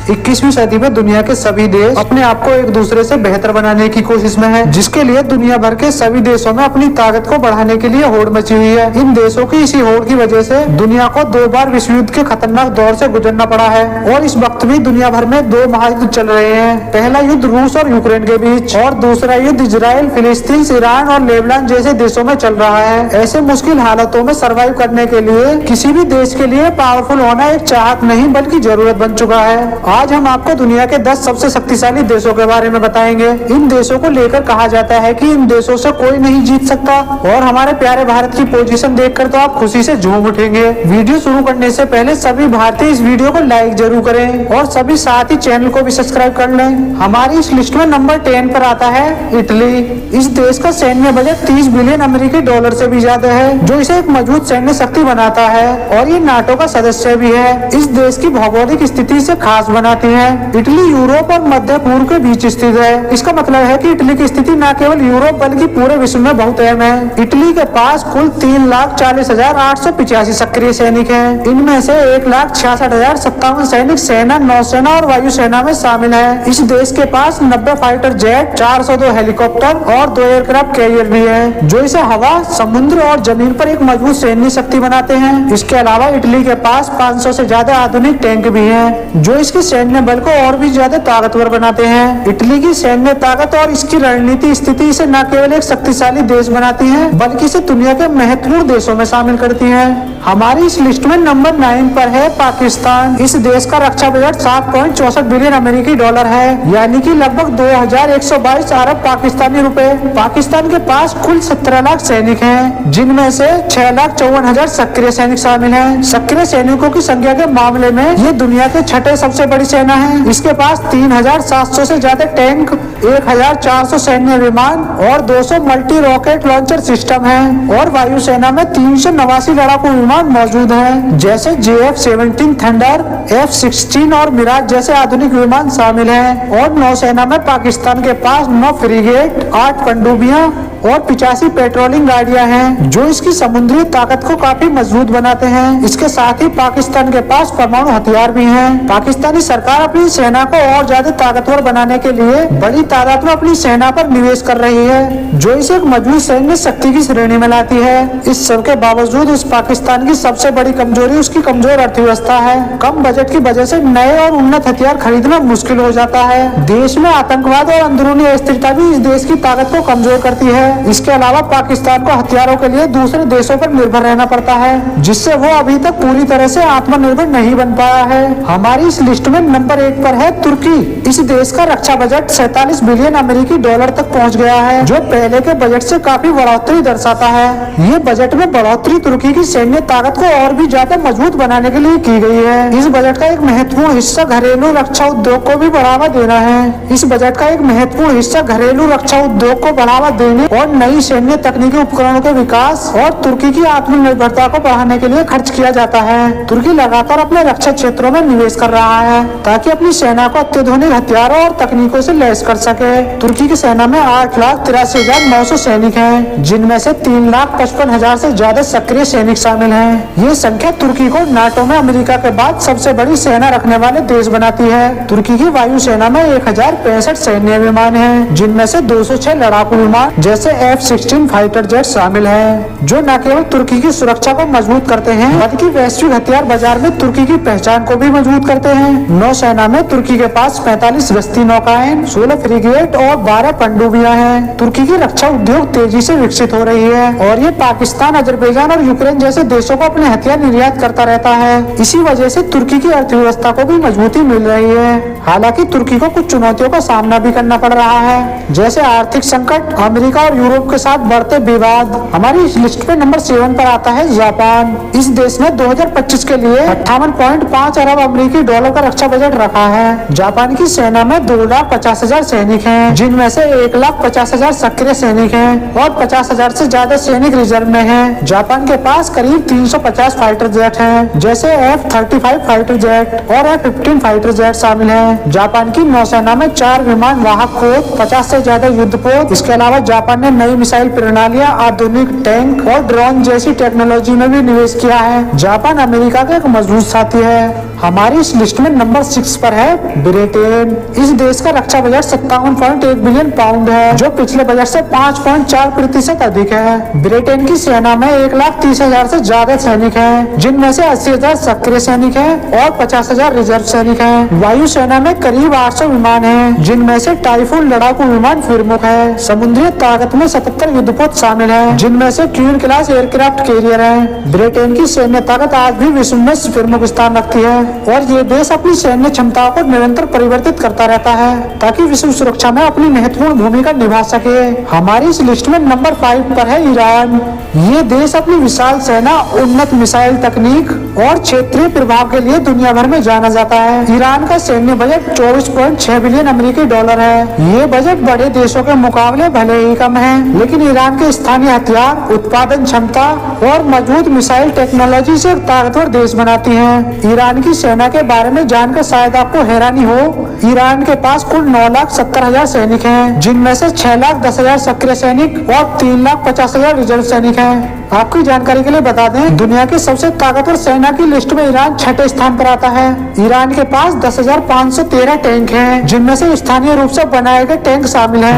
21वीं सदी में दुनिया के सभी देश अपने आप को एक दूसरे से बेहतर बनाने की कोशिश में है, जिसके लिए दुनिया भर के सभी देशों में अपनी ताकत को बढ़ाने के लिए होड़ मची हुई है। इन देशों की इसी होड़ की वजह से दुनिया को 2 बार विश्व युद्ध के खतरनाक दौर से गुजरना पड़ा है और इस वक्त भी दुनिया भर में 2 महायुद्ध चल रहे हैं। पहला युद्ध रूस और यूक्रेन के बीच और दूसरा युद्ध इजराइल, फिलिस्तीन, ईरान और लेबनान जैसे देशों में चल रहा है। ऐसे मुश्किल हालातों में सर्वाइव करने के लिए किसी भी देश के लिए पावरफुल होना एक चाहत नहीं बल्कि जरूरत बन चुका है। आज हम आपको दुनिया के 10 सबसे शक्तिशाली देशों के बारे में बताएंगे। इन देशों को लेकर कहा जाता है कि इन देशों से कोई नहीं जीत सकता और हमारे प्यारे भारत की पोजीशन देखकर तो आप खुशी से झूम उठेंगे। वीडियो शुरू करने से पहले सभी भारतीय इस वीडियो को लाइक जरूर करें और सभी साथ ही चैनल को भी सब्सक्राइब कर लें। हमारी इस लिस्ट में नंबर 10 पर आता है इटली। इस देश का सैन्य बजट 30 बिलियन अमेरिकी डॉलर से भी ज्यादा है, जो इसे एक मजबूत सैन्य शक्ति बनाता है और ये नाटो का सदस्य भी है। इस देश की भौगोलिक स्थिति से खास बनाती है। इटली यूरोप और मध्य पूर्व के बीच स्थित है। इसका मतलब है कि इटली की स्थिति न केवल यूरोप बल्कि पूरे विश्व में बहुत अहम है। इटली के पास कुल 3,40,885 सक्रिय सैनिक हैं। इनमें से 1,66,057 सैनिक सेना, नौसेना और वायुसेना में शामिल है। इस देश के पास 90 फाइटर जेट, 402 हेलीकॉप्टर और 2 एयरक्राफ्ट कैरियर भी है, जो इसे हवा, समुद्र और जमीन पर एक मजबूत सैन्य शक्ति बनाते हैं। इसके अलावा इटली के पास 500 से ज्यादा आधुनिक टैंक भी हैं, जो इसके सैन्य बल को और भी ज्यादा ताकतवर बनाते हैं। इटली की सैन्य ताकत और इसकी रणनीति स्थिति इसे न केवल एक शक्तिशाली देश बनाती है बल्कि इसे दुनिया के महत्वपूर्ण देशों में शामिल करती है। हमारी इस लिस्ट में नंबर 9 पर है पाकिस्तान। इस देश का रक्षा बजट 7.64 बिलियन अमेरिकी डॉलर है, यानी कि लगभग 2,122 अरब पाकिस्तानी रुपए। पाकिस्तान के पास कुल 17 लाख सैनिक हैं, जिनमें से 6,54,000 सक्रिय सैनिक शामिल हैं। सक्रिय सैनिकों की संख्या के मामले में ये दुनिया के 6ठे सबसे बड़ी सेना है। इसके पास 3,700 से ज्यादा टैंक, 1,400 सैन्य विमान और 200 मल्टी रॉकेट लॉन्चर सिस्टम है और वायुसेना में 389 लड़ाकू विमान मौजूद हैं, जैसे JF-17 थंडर, F-16 और मिराज जैसे आधुनिक विमान शामिल हैं। और नौसेना में पाकिस्तान के पास 9 फ्रिगेट, 8 पनडुब्बियां और 85 पेट्रोलिंग गाड़ियां हैं, जो इसकी समुद्री ताकत को काफी मजबूत बनाते हैं। इसके साथ ही पाकिस्तान के पास परमाणु हथियार भी हैं। पाकिस्तानी सरकार अपनी सेना को और ज्यादा ताकतवर बनाने के लिए बड़ी तादाद में अपनी सेना पर निवेश कर रही है, जो इसे एक मजबूत सैन्य शक्ति की श्रेणी में लाती है। इस सब के बावजूद इस पाकिस्तान की सबसे बड़ी कमजोरी उसकी कमजोर अर्थव्यवस्था है। कम बजट की वजह से नए और उन्नत हथियार खरीदना मुश्किल हो जाता है। देश में आतंकवाद और अंदरूनी अस्थिरता भी इस देश की ताकत को कमजोर करती है। इसके अलावा पाकिस्तान को हथियारों के लिए दूसरे देशों पर निर्भर रहना पड़ता है, जिससे वो अभी तक पूरी तरह से आत्मनिर्भर नहीं बन पाया है। हमारी इस लिस्ट में नंबर 1 पर है तुर्की। इस देश का रक्षा बजट 47 बिलियन अमेरिकी डॉलर तक पहुंच गया है, जो पहले के बजट से काफी बढ़ोतरी दर्शाता है। ये बजट में बढ़ोतरी तुर्की की सैन्य ताकत को और भी ज्यादा मजबूत बनाने के लिए की गई है। इस बजट का एक महत्वपूर्ण हिस्सा घरेलू रक्षा उद्योग को भी बढ़ावा देना है। इस बजट का एक महत्वपूर्ण हिस्सा घरेलू रक्षा उद्योग को बढ़ावा देने और नई सैन्य तकनीकी उपकरणों के विकास और तुर्की की आत्मनिर्भरता को बढ़ाने के लिए खर्च किया जाता है। तुर्की लगातार अपने रक्षा क्षेत्रों में निवेश कर रहा है ताकि अपनी सेना को अत्याधुनिक हथियारों और तकनीकों से लैस कर सके। तुर्की की सेना में 8,83,900 सैनिक हैं, जिनमें से 3,55,000 से ज्यादा सक्रिय सैनिक शामिल हैं। ये संख्या तुर्की को नाटो में अमेरिका के बाद सबसे बड़ी सेना रखने वाले देश बनाती है। तुर्की की वायुसेना में 1,065 सैन्य विमान हैं, जिनमें से 206 लड़ाकू विमान जैसे F-16 फाइटर जेट शामिल हैं, जो न केवल तुर्की की सुरक्षा को मजबूत करते हैं बल्कि वैश्विक हथियार बाजार में तुर्की की पहचान को भी मजबूत करते हैं। नौसेना में तुर्की के पास 45 गश्ती नौकाएं, 16 फ्रिगेट और 12 पनडुब्बियां हैं। तुर्की की रक्षा उद्योग तेजी से विकसित हो रही है और ये पाकिस्तान, अजरबैजान और यूक्रेन जैसे देशों को अपने हथियार निर्यात करता रहता है। इसी वजह से तुर्की की अर्थव्यवस्था को भी मजबूती मिल रही है। हालांकि तुर्की को कुछ चुनौतियों का सामना भी करना पड़ रहा है, जैसे आर्थिक संकट, अमेरिका और यूरोप के साथ बढ़ते विवाद। हमारी इस लिस्ट पे नंबर 7 पर आता है जापान। इस देश ने 2025 के लिए 58.5 अरब अमेरिकी डॉलर का रक्षा बजट रखा है। जापान की सेना में 2,50,000 सैनिक हैं, जिनमें से 1,50,000 सक्रिय सैनिक हैं और 50,000 से ज्यादा सैनिक रिजर्व में हैं। जापान के पास करीब 350 फाइटर जेट हैं, जैसे F-35 फाइटर जेट और F-15 फाइटर जेट शामिल हैं। जापान की नौसेना में 4 विमान वाहक पोत, 50 से ज्यादा युद्धपोत। इसके अलावा जापान ने नई मिसाइल प्रणालियां, आधुनिक टैंक और ड्रोन जैसी टेक्नोलॉजी में भी निवेश किया है। जापान अमेरिका का एक मजबूत साथी है। हमारी इस लिस्ट में नंबर 6 पर है ब्रिटेन। इस देश का रक्षा बजट 57.1 बिलियन पाउंड है, जो पिछले बजट से 5.4% अधिक है। ब्रिटेन की सेना में 1,30,000 से ज्यादा सैनिक हैं, जिनमें से 80,000 सक्रिय सैनिक हैं और 50,000 रिजर्व सैनिक हैं। वायु सेना में करीब 800 विमान हैं, जिनमें से टाइफून लड़ाकू विमान प्रमुख है। समुद्री ताकत में 77 युद्धपोत शामिल हैं, जिनमें से क्वीन क्लास एयरक्राफ्ट कैरियर है। ब्रिटेन की सैन्य ताकत आज भी विश्व में प्रमुख स्थान रखती है और ये देश अपनी सैन्य क्षमताओं को निरंतर परिवर्तित करता रहता है ताकि विश्व सुरक्षा में अपनी महत्वपूर्ण भूमिका निभा सके। हमारी इस लिस्ट में नंबर 5 पर है ईरान। ये देश अपनी विशाल सेना, उन्नत मिसाइल तकनीक और क्षेत्रीय प्रभाव के लिए दुनिया भर में जाना जाता है। ईरान का सैन्य बजट 24.6 बिलियन अमेरिकी डॉलर है। ये बजट बड़े देशों के मुकाबले भले ही कम है, लेकिन ईरान के स्थानीय हथियार, उत्पादन क्षमता और मजबूत मिसाइल टेक्नोलॉजी से एक ताकतवर देश बनाती है। ईरान की सेना के बारे में जानकर शायद आपको हैरानी हो, ईरान के पास कुल 9,70,000 सैनिक हैं, जिनमें से 6,10,000 सक्रिय सैनिक और 3,50,000 रिजर्व सैनिक हैं। आपकी जानकारी के लिए बता दें, दुनिया की सबसे ताकतवर सेना की लिस्ट में ईरान 6ठे स्थान पर आता है। ईरान के पास 10,513 टैंक हैं, जिनमें से स्थानीय रूप से बनाए गए टैंक शामिल हैं,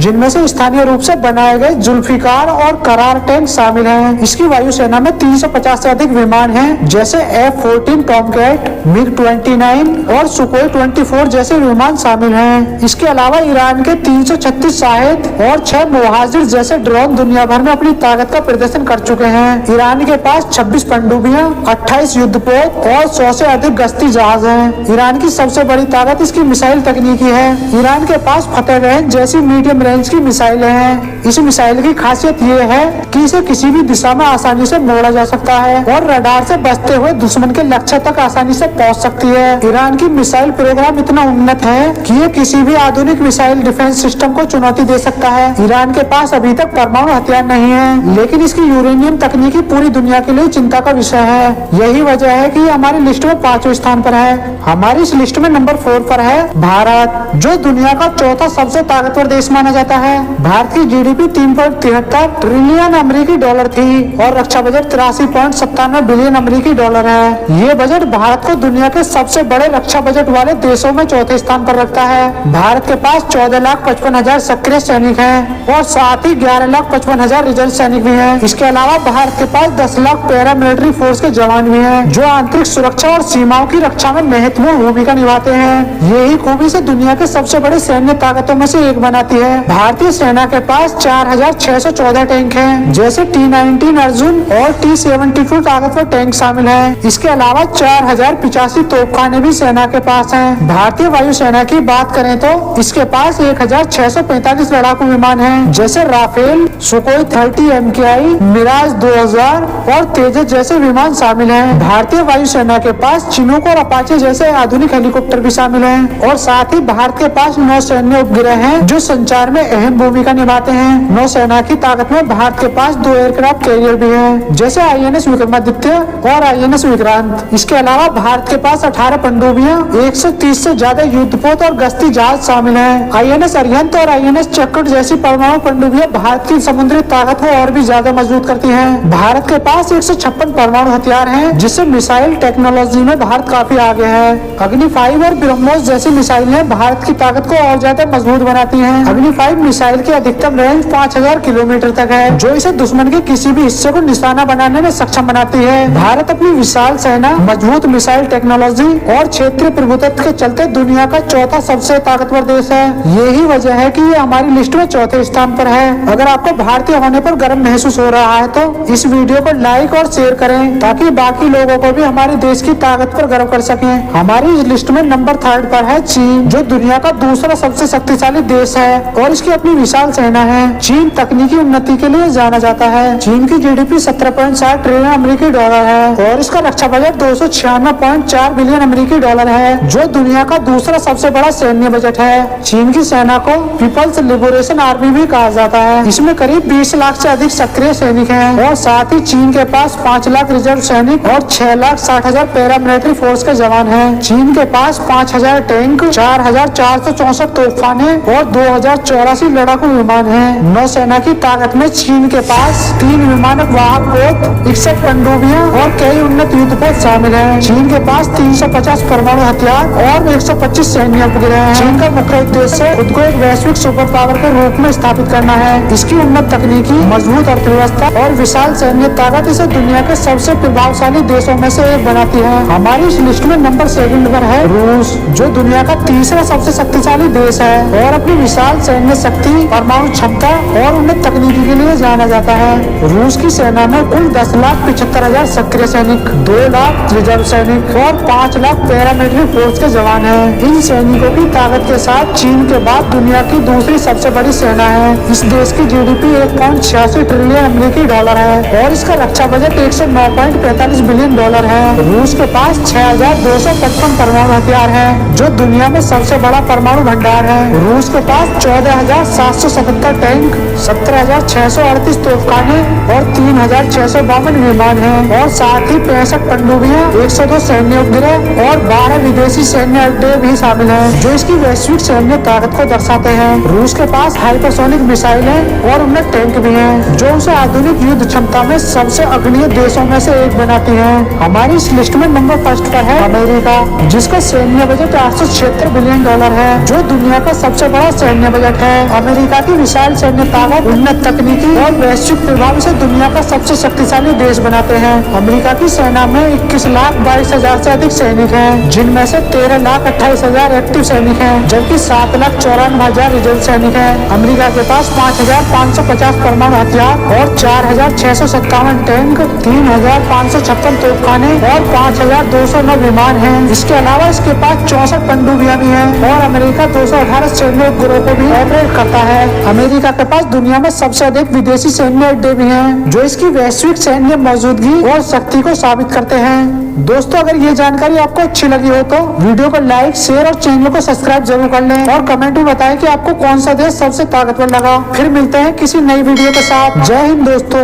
जुल्फिकार और करार टैंक शामिल हैं। इसकी वायुसेना में 350 से अधिक विमान हैं, जैसे F-14 टॉमकैट, MiG-29 और सुखोई 24 जैसे विमान शामिल हैं। इसके अलावा ईरान के 336 शाहिद और 6 मुहाजिर जैसे ड्रोन दुनिया भर में अपनी ताकत का प्रदर्शन कर चुके हैं। ईरान के पास 26 पनडुब्बियां, 28 युद्धपोत और 100 से अधिक गश्ती जहाज हैं। ईरान की सबसे बड़ी ताकत इसकी मिसाइल तकनीकी है। ईरान के पास फतेह रेंज जैसी मीडियम रेंज की मिसाइलें हैं। इस मिसाइल की खासियत ये है कि इसे किसी भी दिशा में आसानी से मोड़ा जा सकता है और रडार से बचते हुए दुश्मन के लक्ष्य तक आसानी से पहुंच सकती है। ईरान की मिसाइल प्रोग्राम इतना उन्नत है कि ये किसी भी आधुनिक मिसाइल डिफेंस सिस्टम को चुनौती दे सकता है। ईरान के पास अभी तक परमाणु हथियार नहीं है, लेकिन इसकी यूरेनियम तकनीकी पूरी दुनिया के लिए चिंता का विषय है। यही वजह है कि हमारी लिस्ट में 5वें स्थान पर है। हमारी इस लिस्ट में नंबर 4 पर है भारत, जो दुनिया का चौथा सबसे ताकतवर देश माना जाता है। भारत की जीडीपी 3.73 ट्रिलियन अमेरिकी डॉलर थी और रक्षा बजट 83.97 बिलियन अमेरिकी डॉलर है। ये बजट भारत को दुनिया के सबसे बड़े रक्षा बजट वाले देशों में चौथे स्थान पर रखता है। भारत के पास 14,55,000 सक्रिय सैनिक हैं और साथ ही 11,55,000 रिजर्व सैनिक भी हैं। इसके अलावा भारत के पास 10 लाख पैरा मिलिट्री फोर्स के जवान भी हैं, जो आंतरिक सुरक्षा और सीमाओं की रक्षा में महत्वपूर्ण भूमिका निभाते हैं। यही खूबी से दुनिया के सबसे बड़े सैन्य ताकतों में से एक बनाती है। भारतीय सेना के पास 4,614 टैंक हैं, जैसे T-19 अर्जुन और T-72 ताकतवर टैंक शामिल हैं। इसके अलावा 4,085 तोपखाने भी सेना के पास हैं। भारतीय वायुसेना की बात करें तो इसके पास 1,645 लड़ाकू विमान हैं, जैसे राफेल, सुखोई 30 MKI, मिराज 2000 और तेजस जैसे विमान शामिल हैं। भारतीय वायुसेना के पास चिनूक और अपाचे जैसे आधुनिक हेलीकॉप्टर भी शामिल हैं और साथ ही भारत के पास नौसैन्य उपग्रह हैं, जो संचार में अहम भूमिका निभाते हैं। नौसेना की ताकत में भारत के पास 2 एयरक्राफ्ट कैरियर भी हैं, जैसे INS विक्रमादित्य और INS विक्रांत। इसके अलावा भारत के पास 18 पनडुब्बियां, 130 से ज्यादा युद्धपोत और गश्ती जहाज शामिल हैं। INS अरिहंत और INS चक्रवात जैसी परमाणु पनडुब्बियां भारत की समुद्री ताकत को और भी ज्यादा मजबूत करती हैं। भारत के पास 156 परमाणु हथियार हैं, जिससे मिसाइल टेक्नोलॉजी में भारत काफी आगे है। अग्नि 5 और ब्रह्मोस जैसी मिसाइलें भारत की ताकत को और ज्यादा मजबूत बनाती हैं। अग्नि 5 मिसाइल की अधिकतम रेंज 5,000 किलोमीटर तक है, जो इसे दुश्मन के किसी भी हिस्से को निशाना बनाने में सक्षम बनाती है। भारत अपनी विशाल सेना, मजबूत मिसाइल टेक्नोलॉजी और क्षेत्रीय प्रभुत्व के चलते दुनिया का चौथा सबसे ताकतवर देश है। यही वजह है कि ये हमारी लिस्ट में चौथे स्थान पर है। अगर आपको भारतीय होने पर गर्व महसूस हो रहा है तो इस वीडियो को लाइक और शेयर करें, ताकि बाकी लोगों को भी हमारे देश की ताकत पर गर्व कर सकें। हमारी इस लिस्ट में नंबर 3 पर है चीन, जो दुनिया का दूसरा सबसे शक्तिशाली देश है और इसकी अपनी विशाल सेना है। चीन तकनीकी उन्नति के लिए जाना जाता है। चीन की जीडीपी 17.7 ट्रिलियन अमेरिकी डॉलर है और इसका रक्षा बजट 296.4 बिलियन अमेरिकी डॉलर है, जो दुनिया का दूसरा सबसे बड़ा सैन्य बजट है। चीन की सेना को पीपल्स लिबरेशन आर्मी भी कहा जाता है। इसमें करीब 20 लाख से अधिक सक्रिय सैनिक हैं और साथ ही चीन के पास 5 लाख रिजर्व सैनिक और 6,60,000 पैरा मिलिट्री फोर्स के जवान हैं। चीन के पास 5,000 टैंक, 4,464 तोपखाने और 2,084 लड़ाकू विमान हैं। नौसेना की ताकत में चीन के पास 3 विमानक वाहक पोत, 61 पनडुब्बियां और कई उन्नत युद्धपोत शामिल हैं। चीन के पास 350 परमाणु हथियार और 125 सैन्य उपग्रह हैं। चीन का मुख्य उद्देश्य खुद को एक वैश्विक सुपर पावर के रूप में स्थापित करना है। इसकी उन्नत तकनीकी, मजबूत अर्थव्यवस्था और विशाल सैन्य ताकत इसे दुनिया के सबसे प्रभावशाली देशों में से एक बनाती है। हमारी इस लिस्ट में नंबर 2 पर है रूस, जो दुनिया का तीसरा सबसे शक्तिशाली देश है और अपनी विशाल सैन्य शक्ति, परमाणु क्षमता और उन्नत तकनीकी के लिए जाना जाता है। रूस की सेना में कुल 10,75,000 सक्रिय सैनिक, 2 लाख रिजर्व सैनिक और 5 लाख पैरामिलिट्री फोर्स के जवान हैं। इन सैनिकों की ताकत के साथ चीन के बाद दुनिया की दूसरी सबसे बड़ी सेना है। इस देश की GDP 1.86 ट्रिलियन अमेरिकी डॉलर है और इसका रक्षा बजट 109.45 बिलियन डॉलर है। रूस के पास 6,255 परमाणु हथियार है, जो दुनिया में सबसे बड़ा परमाणु भंडार है। रूस के पास 14,777 टैंक, 17,638 तोपखाने और 3,652 विमान हैं और साथ ही 65 पनडुब्बियां, 102 सैन्य उपग्रह और 12 विदेशी सैन्य अड्डे भी शामिल हैं, जो इसकी वैश्विक सैन्य ताकत को दर्शाते हैं। रूस के पास हाइपरसोनिक मिसाइलें और उन्नत टैंक भी हैं, जो उसे आधुनिक युद्ध क्षमता में सबसे अग्रणी देशों में से एक बनाती हैं। हमारी इस लिस्ट में नंबर 1 पर है अमेरिका, जिसका सैन्य बजट 876 बिलियन डॉलर है, जो दुनिया का सबसे बड़ा सैन्य बजट है। अमेरिका की विशाल सैन्य ताकत, उन्नत तकनीकी और वैश्विक प्रभाव से दुनिया का सबसे शक्तिशाली देश बनाते हैं। अमेरिका की सेना में 21,22,000 से अधिक सैनिक हैं, जिनमें से 13,28,000 एक्टिव सैनिक हैं, जबकि 7,94,000 रिजर्व सैनिक हैं। अमेरिका के पास 5,550 परमाणु हथियार और 4,657 टैंक, 3,556 तोपखाने और 5,209 विमान हैं। इसके अलावा इसके पास 64 पनडुब्बियां भी हैं और अमेरिका 218 सैन्य उपग्रहों को भी ऑपरेट करता है। अमेरिका के पास दुनिया में सबसे अधिक विदेशी सैन्य अड्डे भी हैं, जो इसकी वैश्विक सैन्य मौजूदगी और शक्ति को साबित करते हैं। दोस्तों, अगर ये जानकारी आपको अच्छी लगी हो तो वीडियो को लाइक, शेयर और चैनल को सब्सक्राइब जरूर कर लें और कमेंट में बताएं कि आपको कौन सा देश सबसे ताकतवर लगा। फिर मिलते हैं किसी नई वीडियो के साथ। जय हिंद दोस्तों।